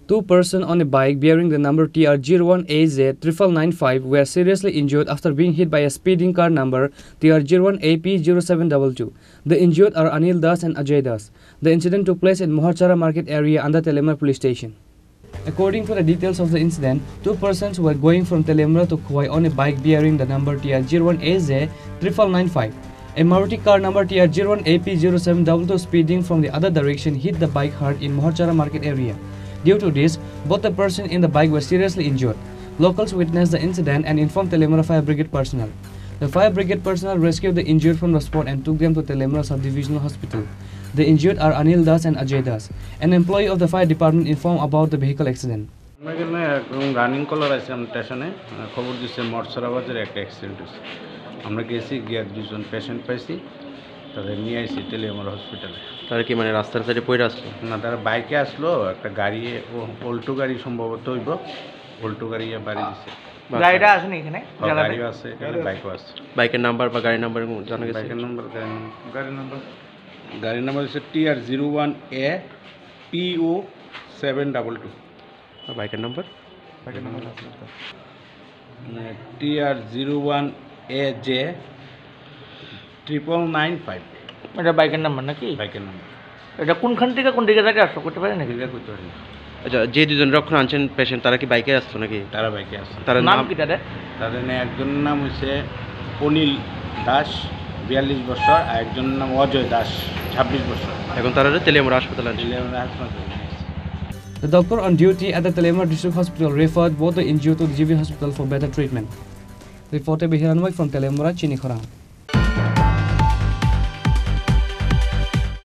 Two persons on a bike bearing the number TR01AZ9995 were seriously injured after being hit by a speeding car number TR01AP0722. The injured are Anil Das and Ajay Das. The incident took place in Moharchara Market area under Telemara police station. According to the details of the incident, two persons were going from Telemara to Khowai on a bike bearing the number TR01AZ9995. A Maruti car number TR01AP0722 speeding from the other direction hit the bike hard in Moharchara Market area. Due to this, both the persons in the bike were seriously injured. Locals witnessed the incident and informed Telemara Fire Brigade personnel. The Fire Brigade personnel rescued the injured from the spot and took them to Telemara Sub-Divisional Hospital. The injured are Anil Das and Ajay Das. An employee of the fire department informed about the vehicle accident. Running caller আছে আমরা স্টেশনে খবর দিচ্ছে মরছরা বাজারে একটা accident হয়েছে আমরা গেছি গিয়ে দুজন পেশেন্ট পাইছি তাদের নিয়ে আসি টেলিমার হসপিটালে। তারা কি মানে রাস্তার সাইডে পড়ে আসলো? না, তারা বাইকে আসলো, একটা গাড়ি অল্টো গাড়ি সম্ভবত হইব, অল্টো গাড়ি বাড়ি দিচ্ছে। গাড়িটা আছে না এখানে? গাড়িও আছে, এখানে বাইকও আছে। বাইকের নাম্বার বা গাড়ির নাম্বার জানা গেছে? বাইকের নাম্বার গাড়ির নাম্বার হচ্ছে TR01APO722। বাইকের নাম্বার TR01AJ9995। এটা বাইকের নাম্বার নাকি? বাইকের নাম্বার। এটা কোনখান থেকে কোন দিকে থেকে আসলো করতে পারেন নাকি? করতে পারি। আচ্ছা, যে দুজন রক্ষণ আনছেন পেশেন্ট তারা কি বাইকে আসতো নাকি? তারা বাইকে আসছে। তার নাম কি তাদের? তাদের একজনের নাম হচ্ছে অনিল দাস 42 বছর, আর একজনের নাম অজয় দাস 26 বছর। এখন তারা তেলিয়ামুড়া হাসপাতালে আছে। The doctor on duty at the Telemara District Hospital referred both the injured to the GB Hospital for better treatment. Reporter Bihiranwai from Telemara, Chinikhara.